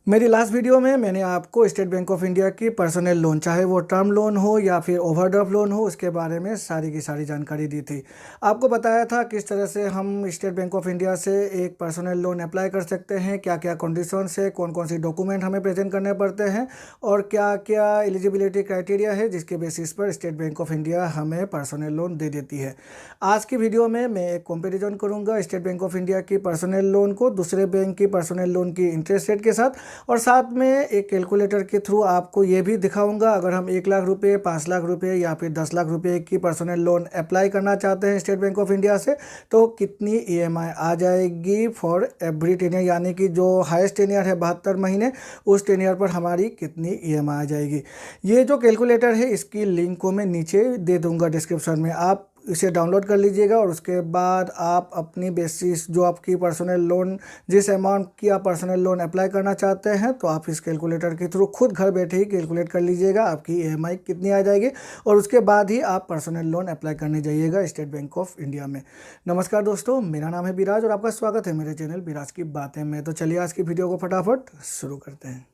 मेरी last video में मैंने आपको स्टेट बैंक ऑफ इंडिया की पर्सनल लोन, चाहे वो टर्म लोन हो या फिर ओवरड्राफ्ट लोन हो, उसके बारे में सारी की सारी जानकारी दी थी। आपको बताया था किस तरह से हम स्टेट बैंक ऑफ इंडिया से एक पर्सनल लोन अप्लाई कर सकते हैं, क्या क्या कंडीशंस है, कौन कौन सी डॉक्यूमेंट हमें प्रेजेंट करने पड़ते हैं और क्या क्या एलिजिबिलिटी क्राइटेरिया है जिसके बेसिस पर स्टेट बैंक ऑफ इंडिया हमें पर्सनल लोन दे देती है। आज की वीडियो में मैं एक कंपेरिजन करूँगा स्टेट बैंक ऑफ इंडिया की पर्सनल लोन को दूसरे बैंक की पर्सनल लोन की इंटरेस्ट रेट के साथ, और साथ में एक कैलकुलेटर के थ्रू आपको ये भी दिखाऊंगा अगर हम 1 लाख रुपए, 5 लाख रुपए या फिर 10 लाख रुपए की पर्सनल लोन अप्लाई करना चाहते हैं स्टेट बैंक ऑफ इंडिया से तो कितनी ईएमआई आ जाएगी फॉर एवरी टेनियर, यानी कि जो हाईएस्ट टेनियर है 72 महीने, उस टेनियर पर हमारी कितनी ईएमआई आ जाएगी। ये जो कैलकुलेटर है इसकी लिंक को मैं नीचे दे दूंगा डिस्क्रिप्शन में, आप इसे डाउनलोड कर लीजिएगा और उसके बाद आप अपनी बेसिस जो आपकी पर्सनल लोन, जिस अमाउंट की आप पर्सनल लोन अप्लाई करना चाहते हैं, तो आप इस कैलकुलेटर के थ्रू खुद घर बैठे ही कैलकुलेट कर लीजिएगा आपकी ईएमआई कितनी आ जाएगी और उसके बाद ही आप पर्सनल लोन अप्लाई करने जाइएगा स्टेट बैंक ऑफ इंडिया में। नमस्कार दोस्तों, मेरा नाम है विराज और आपका स्वागत है मेरे चैनल विराज की बातें में। तो चलिए आज की वीडियो को फटाफट शुरू करते हैं।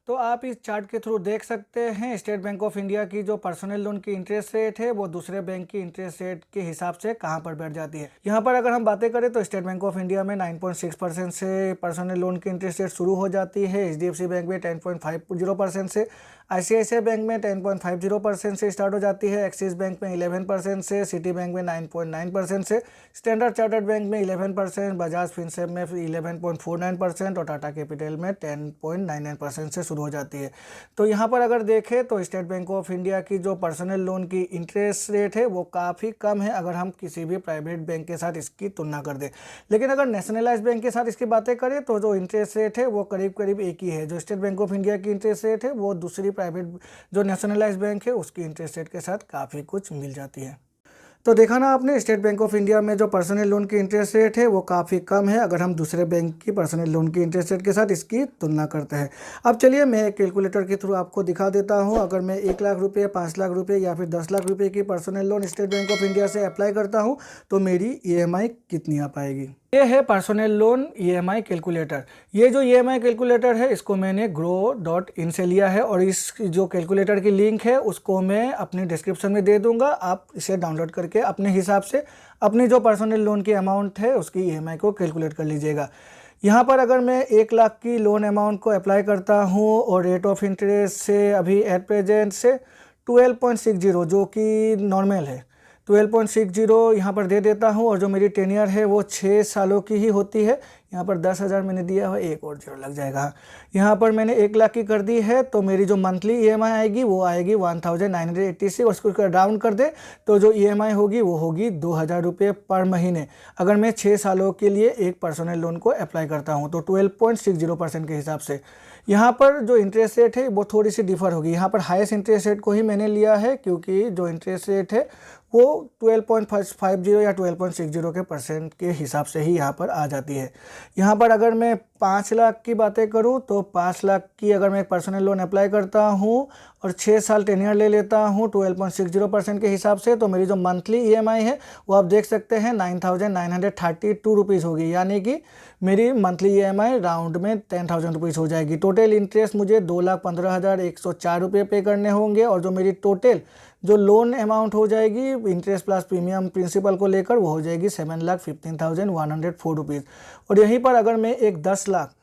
तो आप इस चार्ट के थ्रू देख सकते हैं स्टेट बैंक ऑफ इंडिया की जो पर्सनल लोन की इंटरेस्ट रेट है वो दूसरे बैंक की इंटरेस्ट रेट के हिसाब से कहां पर बैठ जाती है। यहां पर अगर हम बातें करें तो स्टेट बैंक ऑफ इंडिया में 9.6% से पर्सनल लोन की इंटरेस्ट रेट शुरू हो जाती है, एचडीएफसी बैंक में 10.50% से, आईसीआईसीआई बैंक में 10.50% से स्टार्ट हो जाती है, एक्सिस बैंक में 11% से, सिटी बैंक में 9.9% से, स्टैंडर्ड चार्टर्ड बैंक में 11%, बजाज फिनसेप में 11.49% और टाटा कैपिटल में 10.99% से शुरू हो जाती है। तो यहाँ पर अगर देखें तो स्टेट बैंक ऑफ इंडिया की जो पर्सनल लोन की इंटरेस्ट रेट है वो काफ़ी कम है अगर हम किसी भी प्राइवेट बैंक के साथ इसकी तुलना कर दें। लेकिन अगर नेशनलाइज्ड बैंक के साथ इसकी बातें करें तो जो इंटरेस्ट रेट है वो करीब करीब एक ही है। जो स्टेट बैंक ऑफ इंडिया की इंटरेस्ट रेट है वो दूसरी प्राइवेट जो नेशनलाइज्ड बैंक है उसकी इंटरेस्ट रेट के साथ काफ़ी कुछ मिल जाती है। तो देखा ना आपने, स्टेट बैंक ऑफ इंडिया में जो पर्सनल लोन की इंटरेस्ट रेट है वो काफ़ी कम है अगर हम दूसरे बैंक की पर्सनल लोन की इंटरेस्ट रेट के साथ इसकी तुलना करते हैं। अब चलिए मैं कैलकुलेटर के थ्रू आपको दिखा देता हूं। अगर मैं 1 लाख रुपये, 5 लाख रुपये या फिर 10 लाख रुपये की personal loan state bank of India से अप्लाई करता हूं तो मेरी ईएमआई कितनी आ पाएगी। ये है पर्सनल लोन ईएमआई कैलकुलेटर। ये जो ईएमआई कैलकुलेटर है इसको मैंने grow.in से लिया है और इस जो कैलकुलेटर की लिंक है उसको मैं अपनी डिस्क्रिप्शन में दे दूंगा। आप इसे डाउनलोड करके अपने हिसाब से अपनी जो पर्सनल लोन की अमाउंट है उसकी ईएमआई को कैलकुलेट कर लीजिएगा। यहाँ पर अगर मैं 1 लाख की लोन अमाउंट को अप्लाई करता हूँ और रेट ऑफ इंटरेस्ट से अभी एट प्रेजेंट से 12.60 जो कि नॉर्मल है, 12.60 यहाँ पर दे देता हूँ और जो मेरी टेनियर है वो 6 सालों की ही होती है। यहाँ पर 10,000 मैंने दिया है, एक और जीरो लग जाएगा। यहाँ पर मैंने 1 लाख की कर दी है तो मेरी जो मंथली ईएमआई आएगी वो आएगी 1986। उसको राउंड कर दे तो जो ईएमआई होगी वो होगी 2,000 रुपये पर महीने अगर मैं 6 सालों के लिए एक पर्सनल लोन को अप्लाई करता हूँ तो 12.60% के हिसाब से। यहाँ पर जो इंटरेस्ट रेट है वो थोड़ी सी डिफर होगी। यहाँ पर हाईएस्ट इंटरेस्ट रेट को ही मैंने लिया है क्योंकि जो इंटरेस्ट रेट है वो 12.50 या 12.60 के % के हिसाब से ही यहाँ पर आ जाती है। यहाँ पर अगर मैं 5 लाख की बातें करूँ तो 5 लाख की अगर मैं पर्सनल लोन अप्लाई करता हूँ और 6 साल टेनियर ले लेता हूँ 12.60% के हिसाब से तो मेरी जो मंथली ईएमआई है वो आप देख सकते हैं 9,932 रुपीज़ होगी, यानी कि मेरी मंथली ईएमआई राउंड में 10,000 रुपीज़ हो जाएगी। टोटल इंटरेस्ट मुझे 2,15,104 रुपये पे करने होंगे और जो मेरी टोटल जो लोन अमाउंट हो जाएगी इंटरेस्ट प्लस प्रीमियम प्रिंसिपल को लेकर वो हो जाएगी 7,15,104 रुपीज़। और यहीं पर अगर मैं एक 10 लाख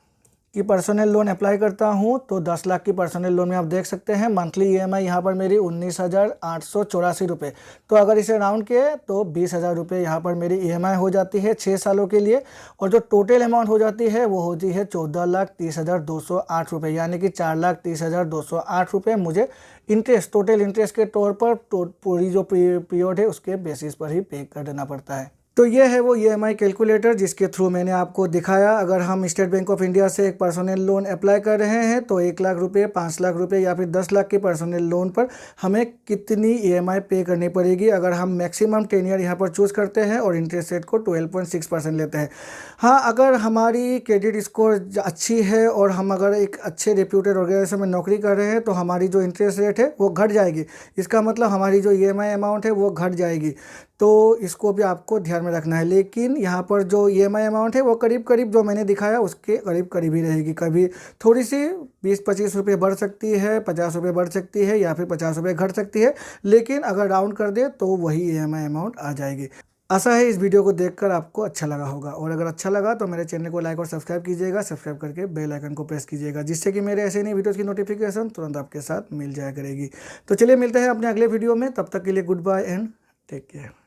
की पर्सनल लोन अप्लाई करता हूं तो 10 लाख की पर्सनल लोन में आप देख सकते हैं मंथली ईएमआई यहाँ पर मेरी 19,884 रुपये। तो अगर इसे राउंड किए तो 20,000 रुपये यहाँ पर मेरी ईएमआई हो जाती है 6 सालों के लिए और जो टोटल अमाउंट हो जाती है वो होती है 14,30,208 रुपये, यानी कि 4,30,208 रुपये मुझे इंटरेस्ट, टोटल इंटरेस्ट के तौर पर पूरी जो पीरियड है उसके बेसिस पर ही पे कर देना पड़ता है। तो ये है वो ईएमआई कैलकुलेटर जिसके थ्रू मैंने आपको दिखाया अगर हम स्टेट बैंक ऑफ इंडिया से एक पर्सनल लोन अप्लाई कर रहे हैं तो 1 लाख रुपये, 5 लाख रुपये या फिर 10 लाख की पर्सनल लोन पर हमें कितनी ईएमआई पे करनी पड़ेगी अगर हम मैक्सिमम टेनियर यहाँ पर चूज़ करते हैं और इंटरेस्ट रेट को 12.6% लेते हैं। हाँ, अगर हमारी क्रेडिट स्कोर अच्छी है और हम अगर एक अच्छे रेप्यूटेड ऑर्गेनाइजेशन में नौकरी कर रहे हैं तो हमारी जो इंटरेस्ट रेट है वो घट जाएगी। इसका मतलब हमारी जो ईएमआई अमाउंट है वो घट जाएगी। तो इसको भी आपको ध्यान में रखना है। लेकिन यहाँ पर जो EMI अमाउंट है वो करीब करीब जो मैंने दिखाया उसके करीब करीब ही रहेगी। कभी थोड़ी सी 20-25 रुपये बढ़ सकती है, 50 रुपये बढ़ सकती है, या फिर 50 रुपये घट सकती है, लेकिन अगर राउंड कर दे तो वही EMI अमाउंट आ जाएगी। आशा है इस वीडियो को देखकर आपको अच्छा लगा होगा, और अगर अच्छा लगा तो मेरे चैनल को लाइक और सब्सक्राइब कीजिएगा। सब्सक्राइब करके बेल आइकन को प्रेस कीजिएगा, जिससे कि मेरे ऐसे नई वीडियोस की नोटिफिकेशन तुरंत आपके साथ मिल जाया करेगी। तो चलिए मिलते हैं अपने अगले वीडियो में, तब तक के लिए goodbye and take care.